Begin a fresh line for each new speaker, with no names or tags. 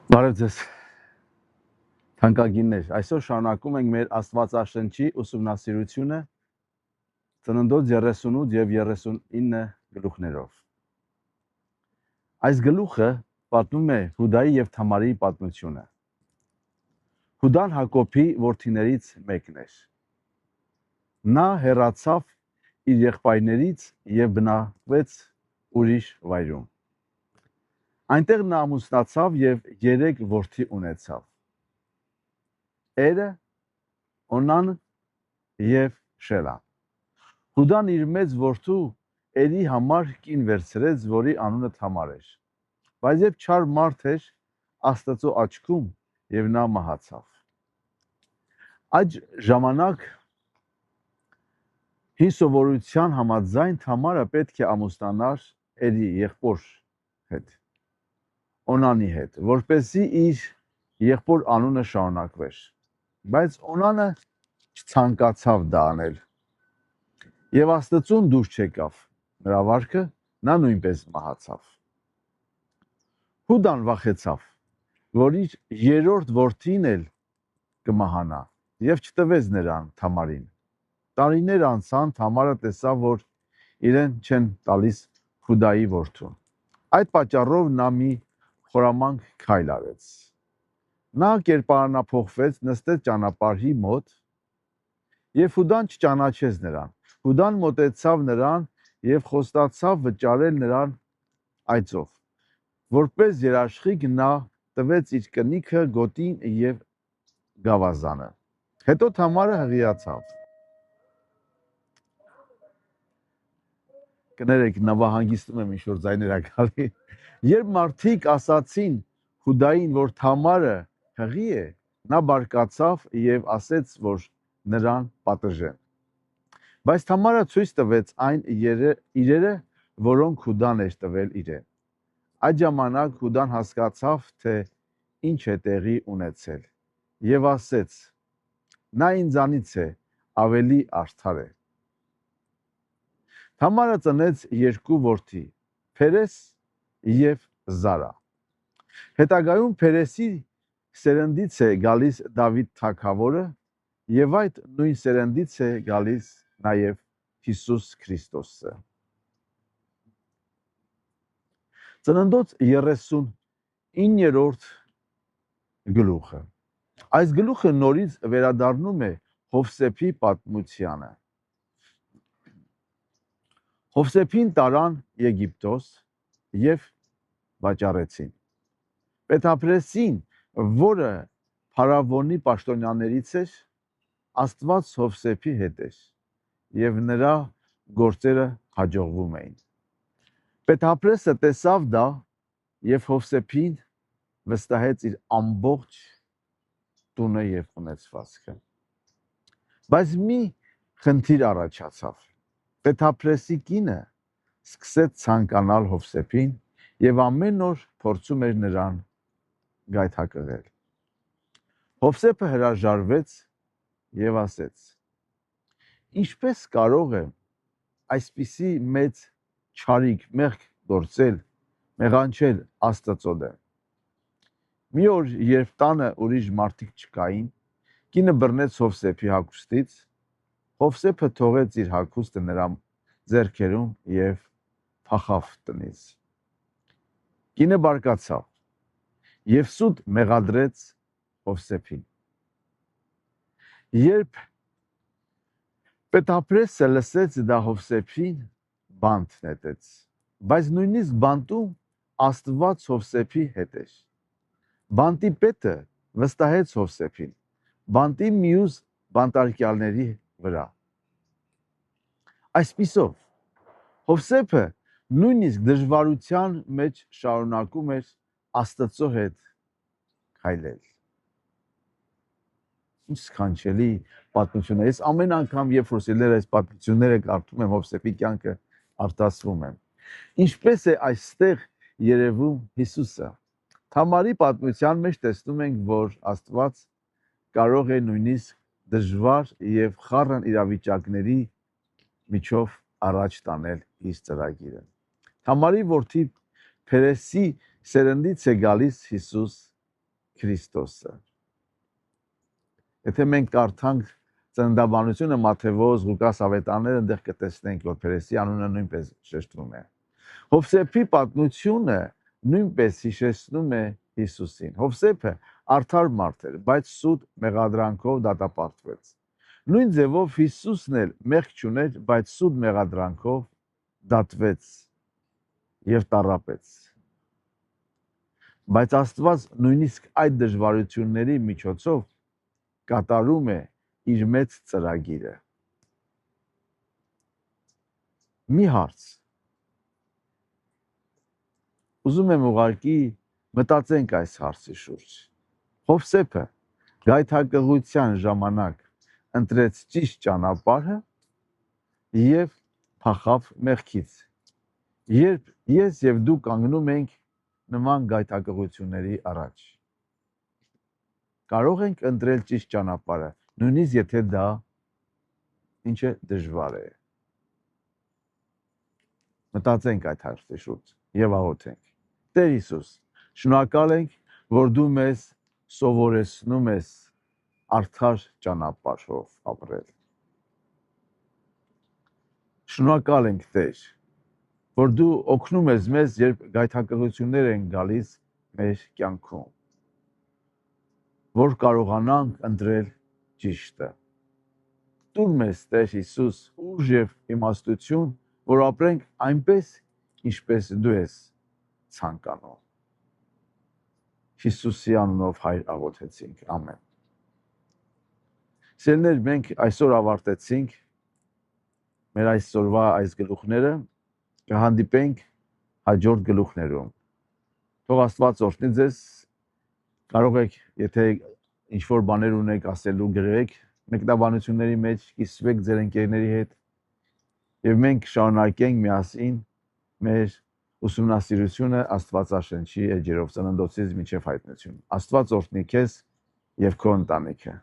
Բարև ձեզ, թանկագիններ, այսօր շարունակում ենք մեր Աստվածաշնչի ուսումնասիրությունը Ծննդոց 38 և 39 գլուխներով։ Այս գլուխը պատմում է Հուդայի և Թամարի պատմությունը։ Հուդան Հակոբի որդիներից մեկն էր։ Նա հեռացավ իր եղբայրներից և բնակվեց ուրիշ վայրում։ Այնտեղ նա ամուսնացավ և 3 որդի ունեցավ. Էրը, Օնան և Շելան։ Հուդան իր մեծ որդու Էրի համար կին վերցրեց, որի անունը Թամար էր, բայց երբ չար մարդ էր Աստծո աչքում և նա մահացավ։ Այդ ժամանակ հին սովորության համաձայն Թամարը պետք է ամուսնանար Էրի եղբոր հետ, Օնանի հետ, որպեսզի իր եղբոր անունը շարունակվեր, բայց Օնանը չցանկացավ դա անել և Աստծուն դուր չեկավ նրա վարքը, նա նույնպես մահացավ։ Հուդան վախեցավ, որ իր երրորդ որդին էլ կմահանա և չտվեց նրան Թամարին։ Տարիներ անցան, Թամարը տեսավ, որ իրեն չեն տալիս Հուդայի որդուն։ Այդ պատճառով նա մի խորամանկ քայլ արեց։ Նա կերպարանափոխվեց, նստեց ճանապարհի մոտ և Հուդան չճանաչեց նրան։ Հուդան մոտեցավ նրան և խոստացավ վճարել նրան այծով։ Որպես երաշխիք նա տվեց իր կնիքը, գոտին և գավազանը։ Հետո Թամարը հղիացավ։ Կներեք, նավահանգիստում եմ ինչ-որ ձայներ ա գալի։ Երբ մարդիկ ասացին Հուդային, որ Թամարը հղի է, նա բարկացավ և ասեց, որ նրան պատժեն։ Բայց Թամարը ցույց տվեց այն իրերը, որոնք Հուդան էր տվել իրեն։ Այդ ժամանակ Հուդան հասկացավ, թե ինչ է տեղի ունեցել և ասեց. նա ինձանից է ավելի արդար է։ Թամարը ծնեց 2 որդի՝ Փերես և Զարա։ Հետագայում Փերեսի սերնդից է գալիս Դավիթ թագավորը և այդ նույն սերնդից է գալիս նաև Հիսուս Քրիստոսը։ Ծննդոց 39-րդ գլուխը։ Այս գլուխը նորից վերադառնում է Հովսեփի պատմությանը։ Հովսեփին տարան Եգիպտոս և վաճառեցին։ Պետափրեսին, որը փարավոնի պաշտոնյաներից էր, Աստված Հովսեփի հետ էր և նրա գործերը հաջողվում էին։ Պետափրեսը տեսավ դա և Հովսեփին վստահեց իր ամբողջ տունը և ունեցվածքը։ Բայց մի խնդիր առաջացավ։ Պետափրեսի կինը սկսեց ցանկանալ Հովսեփին և ամեն օր փորձում էր նրան գայթակղել։ Հովսեփը հրաժարվեց և ասեց. Ինչպես կարող եմ այսպիսի մեծ չարիք մեղք գործել, մեղանչել Աստծո դեմ։ Մի օր, երբ տանը ուրիշ մարդիկ չկային, կինը բռնեց Հովսեփի հագուստից, Հովսեփը թողեց իր հագուստը նրա ձեռքերում և փախավ տնից։ Կինը բարկացավ և սուտ մեղադրեց Հովսեփին։ Երբ պետափրեսը լսեց դա, Հովսեփին բանտ նետեց, բայց նույնիսկ բանտում Աստված Հովսեփի հետ էր։ Բանտի պետը վստահեց Հովսեփին, բանտի մյուս բանտարկյալների վրա։ Այսպիսով, Հովսեփը նույնիսկ դժվարության մեջ շարունակում էր Աստծո հետ քայլել։ Ինչ սքանչելի պատմություն է։ Ես ամեն անգամ, երբ որ սիրելիներ այս պատմությունները կարդում եմ, Հովսեփի կյանքը արտասվում եմ։ Ինչպես է այստեղ երևում Հիսուսը։ Թամարի պատմության մեջ տեսնում ենք, որ Աստված կարող է նույնիսկ դժվար և խառն իրավիճակների միջով առաջ տանել իր ծրագիրը։ Թամարի որդի Փերեսի սերնդից է գալիս Հիսուս Քրիստոսը։ Եթե մենք կարդանք ծննդաբանությունը Մատթեոս, Ղուկաս ավետարանները, այնտեղ կտեսնենք, որ Փերեսի անունը նույնպես շեշտվում է։ Հովսեփի պատմությունը նույնպես հիշեցնում է Հիսուսին։ Հովսեփը արդար մարդ էր, բայց սուտ մեղադրանքով դատապարտվեց։ Նույն ձևով Հիսուսն էլ մեղք չուներ, բայց սուտ մեղադրանքով դատվեց եւ տառապեց։ Բայց Աստված նույնիսկ այդ դժվարությունների միջոցով կատարում է իր մեծ ծրագիրը։ Մի հարց։ Ուզում եմ ուղարկի մտածենք այս հարցի շուրջ։ Հովսեփը գայթակղության ժամանակ ընտրեց ճիշտ ճանապարհը եւ փախավ մեղքից։ Երբ ես եւ դու կանգնում ենք նման գայթակղությունների առաջ, կարող ենք ընտրել ճիշտ ճանապարհը, նույնիսկ եթե դա ինչ է դժվար է։ Մտածենք այդ հարցի շուրջ եւ աղոթենք։ Տեր Հիսուս, շնորհակալ ենք, որ դու մեզ սովորեցնում ես արդար ճանապարհով ապրել։ Շնորհակալ ենք, Տեր, որ դու օգնում ես մեզ, երբ գայթակղություններ են գալիս մեր կյանքում, որ կարողանանք ընտրել ճիշտը։ Տուր մեզ, Տեր Հիսուս, ուժ եւ իմաստություն, որ ապրենք այնպես, ինչպես դու ես ցանկանում։ Հիսուսի անունով Հայր աղոթեցինք, ամեն։ Սիրելիներ, մենք այսօր ավարտեցինք մեր այսօրվա այս գլուխները, կհանդիպենք հաջորդ գլուխներում։ Թող Աստված օրհնի ձեզ, կարող եք, եթե ինչ-որ բաներ ունեք ասելու, գրեք, մեկնաբանությունների մեջ կիսվեք ձեր ընկերների հետ, եւ մենք շարունակենք միասին մեր ուսումնասիրությունը Աստվածաշնչի էջերով, ծննդոցից մինչև հայտնություն։ Աստված օրհնի քեզ եւ քո ընտանիքը։